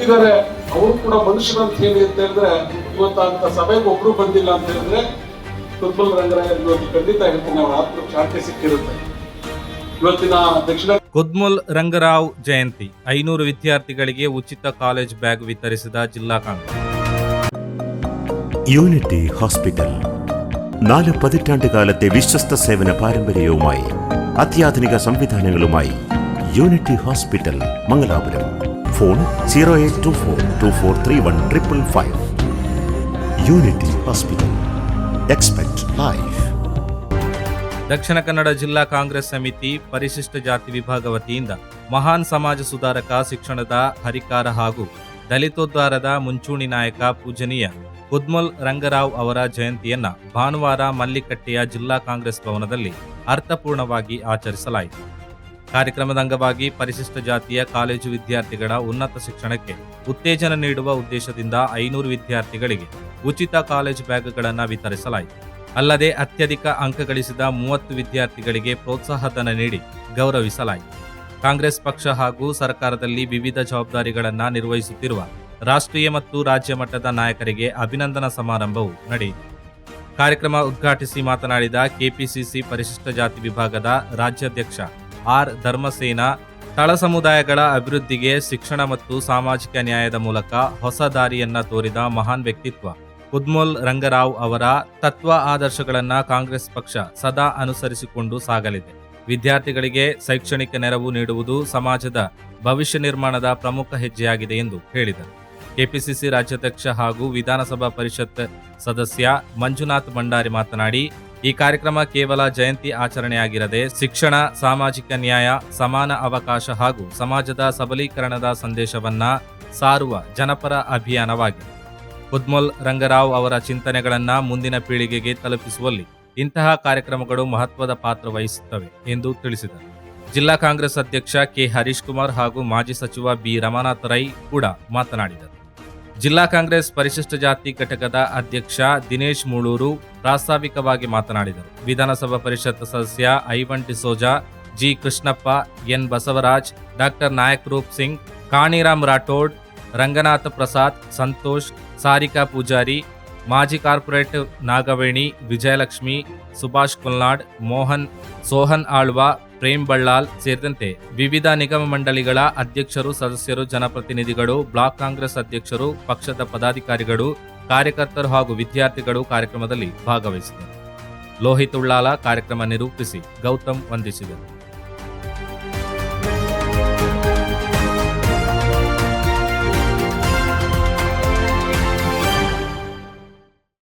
ಇದ್ದಾರೆ. ಅವರು ಕೂಡ ಮನುಷ್ಯರು ಅಂತ ಹೇಳಿ ಅಂತ ಹೇಳಿದ್ರೆ ಇವತ್ತು ಅಂತ ಸಭೆಗೆ ಒಬ್ರು ಬಂದಿಲ್ಲ ಅಂತ ಹೇಳಿದ್ರೆ ಕುದ್ಮಲ್ ರಂಗರಾವ್ ಇವತ್ತು ಖಂಡಿತ ಹೇಳ್ತೀನಿ ಅವರ ಆತ್ಮ ಶಾಂತಿ ಸಿಕ್ಕಿರುತ್ತೆ. ಇವತ್ತಿನ ದಕ್ಷಿಣ ಕುದ್ಮಲ್ ರಂಗರಾವ್ ಜಯಂತಿ 500 ವಿದ್ಯಾರ್ಥಿಗಳಿಗೆ ಉಚಿತ ಕಾಲೇಜ್ ಬ್ಯಾಗ್ ವಿತರಿಸಿದ ಜಿಲ್ಲಾ ಕಾಂಗ್ರೆಸ್. യൂണിറ്റി ഹോസ്പിറ്റൽ 4 പതിറ്റാണ്ടുകാലത്തെ വിശ്വസ്ത സേവന പാരമ്പര്യവുമായി അത്യാധുനിക സംവിധാനങ്ങളുമായി unity hospital Mangalapuram. Phone 0824243155. Unity hospital. Expect life. Dakshina Kannada ಜಿಲ್ಲಾ ಕಾಂಗ್ರೆಸ್ ಸಮಿತಿ ಪರಿಶಿಷ್ಟ ಜಾತಿ ವಿಭಾಗ ವತಿಯಿಂದ ಮಹಾನ್ ಸಮಾಜ ಸುಧಾರಕ, ಶಿಕ್ಷಣದ ಹರಿಕಾರ ಹಾಗೂ ದಲಿತೋದ್ಧಾರದ ಮುಂಚೂಣಿ ನಾಯಕ ಪೂಜನೀಯ ಕುದ್ಮಲ್ ರಂಗರಾವ್ ಅವರ ಜಯಂತಿಯನ್ನ ಭಾನುವಾರ ಮಲ್ಲಿಕಟ್ಟೆಯ ಜಿಲ್ಲಾ ಕಾಂಗ್ರೆಸ್ ಭವನದಲ್ಲಿ ಅರ್ಥಪೂರ್ಣವಾಗಿ ಆಚರಿಸಲಾಯಿತು. ಕಾರ್ಯಕ್ರಮದ ಅಂಗವಾಗಿ ಪರಿಶಿಷ್ಟ ಜಾತಿಯ ಕಾಲೇಜು ವಿದ್ಯಾರ್ಥಿಗಳ ಉನ್ನತ ಶಿಕ್ಷಣಕ್ಕೆ ಉತ್ತೇಜನ ನೀಡುವ ಉದ್ದೇಶದಿಂದ 500 ವಿದ್ಯಾರ್ಥಿಗಳಿಗೆ ಉಚಿತ ಕಾಲೇಜ್ ಬ್ಯಾಗ್ಗಳನ್ನು ವಿತರಿಸಲಾಯಿತು. ಅಲ್ಲದೆ ಅತ್ಯಧಿಕ ಅಂಕ ಗಳಿಸಿದ 30 ವಿದ್ಯಾರ್ಥಿಗಳಿಗೆ ಪ್ರೋತ್ಸಾಹಧನ ನೀಡಿ ಗೌರವಿಸಲಾಯಿತು. ಕಾಂಗ್ರೆಸ್ ಪಕ್ಷ ಹಾಗೂ ಸರ್ಕಾರದಲ್ಲಿ ವಿವಿಧ ಜವಾಬ್ದಾರಿಗಳನ್ನು ನಿರ್ವಹಿಸುತ್ತಿರುವ ರಾಷ್ಟ್ರೀಯ ಮತ್ತು ರಾಜ್ಯ ಮಟ್ಟದ ನಾಯಕರಿಗೆ ಅಭಿನಂದನಾ ಸಮಾರಂಭವು ನಡೆಯಿತು. ಕಾರ್ಯಕ್ರಮ ಉದ್ಘಾಟಿಸಿ ಮಾತನಾಡಿದ ಕೆಪಿಸಿಸಿ ಪರಿಶಿಷ್ಟ ಜಾತಿ ವಿಭಾಗದ ರಾಜ್ಯಾಧ್ಯಕ್ಷ ಆರ್ ಧರ್ಮಸೇನಾ, ತಳ ಸಮುದಾಯಗಳ ಅಭಿವೃದ್ಧಿಗೆ ಶಿಕ್ಷಣ ಮತ್ತು ಸಾಮಾಜಿಕ ನ್ಯಾಯದ ಮೂಲಕ ಹೊಸ ದಾರಿಯನ್ನ ತೋರಿದ ಮಹಾನ್ ವ್ಯಕ್ತಿತ್ವ ಕುದ್ಮಲ್ ರಂಗರಾವ್ ಅವರ ತತ್ವ ಆದರ್ಶಗಳನ್ನು ಕಾಂಗ್ರೆಸ್ ಪಕ್ಷ ಸದಾ ಅನುಸರಿಸಿಕೊಂಡು ಸಾಗಲಿದೆ. ವಿದ್ಯಾರ್ಥಿಗಳಿಗೆ ಶೈಕ್ಷಣಿಕ ನೆರವು ನೀಡುವುದು ಸಮಾಜದ ಭವಿಷ್ಯ ನಿರ್ಮಾಣದ ಪ್ರಮುಖ ಹೆಜ್ಜೆಯಾಗಿದೆ ಎಂದು ಹೇಳಿದರು. ಕೆಪಿಸಿಸಿ ರಾಜ್ಯಾಧ್ಯಕ್ಷ ಹಾಗೂ ವಿಧಾನಸಭಾ ಪರಿಷತ್ ಸದಸ್ಯ ಮಂಜುನಾಥ್ ಭಂಡಾರಿ ಮಾತನಾಡಿ, ಈ ಕಾರ್ಯಕ್ರಮ ಕೇವಲ ಜಯಂತಿ ಆಚರಣೆಯಾಗಿರದೆ ಶಿಕ್ಷಣ, ಸಾಮಾಜಿಕ ನ್ಯಾಯ, ಸಮಾನ ಅವಕಾಶ ಹಾಗೂ ಸಮಾಜದ ಸಬಲೀಕರಣದ ಸಂದೇಶವನ್ನ ಸಾರುವ ಜನಪರ ಅಭಿಯಾನವಾಗಿದೆ. ಕುದ್ಮಲ್ ರಂಗರಾವ್ ಅವರ ಚಿಂತನೆಗಳನ್ನು ಮುಂದಿನ ಪೀಳಿಗೆಗೆ ತಲುಪಿಸುವಲ್ಲಿ ಇಂತಹ ಕಾರ್ಯಕ್ರಮಗಳು ಮಹತ್ವದ ಪಾತ್ರ ವಹಿಸುತ್ತವೆ ಎಂದು ತಿಳಿಸಿದರು. ಜಿಲ್ಲಾ ಕಾಂಗ್ರೆಸ್ ಅಧ್ಯಕ್ಷ ಕೆ ಹರೀಶ್ ಕುಮಾರ್ ಹಾಗೂ ಮಾಜಿ ಸಚಿವ ಬಿ ರಮಾನಾಥ ರೈ ಕೂಡ ಮಾತನಾಡಿದರು. ಜಿಲ್ಲಾ ಕಾಂಗ್ರೆಸ್ ಪರಿಶಿಷ್ಟ ಜಾತಿ ಘಟಕದ ಅಧ್ಯಕ್ಷ ದಿನೇಶ್ ಮುಳೂರು ಪ್ರಾಸ್ತಾವಿಕವಾಗಿ ಮಾತನಾಡಿದರು. ವಿಧಾನಸಭಾ ಪರಿಷತ್ ಸದಸ್ಯ Ivan D'Souza, G Krishnappa, N Basavaraj, doctor Nayak Roop Singh, Kaniram Rathod, Ranganatha Prasad, Santosh, Sarika Poojari, ಮಾಜಿ ಕಾರ್ಪೊರೇಟ್ ನಾಗವೇಣಿ, ವಿಜಯಲಕ್ಷ್ಮಿ, ಸುಭಾಷ್ ಕುಲ್ನಾಡ್, ಮೋಹನ್, ಸೋಹನ್ ಆಳ್ವಾ, ಪ್ರೇಮ್ ಬಳ್ಳಾಲ್ ಸೇರಿದಂತೆ ವಿವಿಧ ನಿಗಮ ಮಂಡಳಿಗಳ ಅಧ್ಯಕ್ಷರು, ಸದಸ್ಯರು, ಜನಪ್ರತಿನಿಧಿಗಳು, ಬ್ಲಾಕ್ ಕಾಂಗ್ರೆಸ್ ಅಧ್ಯಕ್ಷರು, ಪಕ್ಷದ ಪದಾಧಿಕಾರಿಗಳು, ಕಾರ್ಯಕರ್ತರು ಹಾಗೂ ವಿದ್ಯಾರ್ಥಿಗಳು ಕಾರ್ಯಕ್ರಮದಲ್ಲಿ ಭಾಗವಹಿಸಿದರು. ಲೋಹಿತ್ ಉಳ್ಳಾಲ ಕಾರ್ಯಕ್ರಮ ನಿರೂಪಿಸಿ ಗೌತಮ್ ವಂದಿಸಿದರು.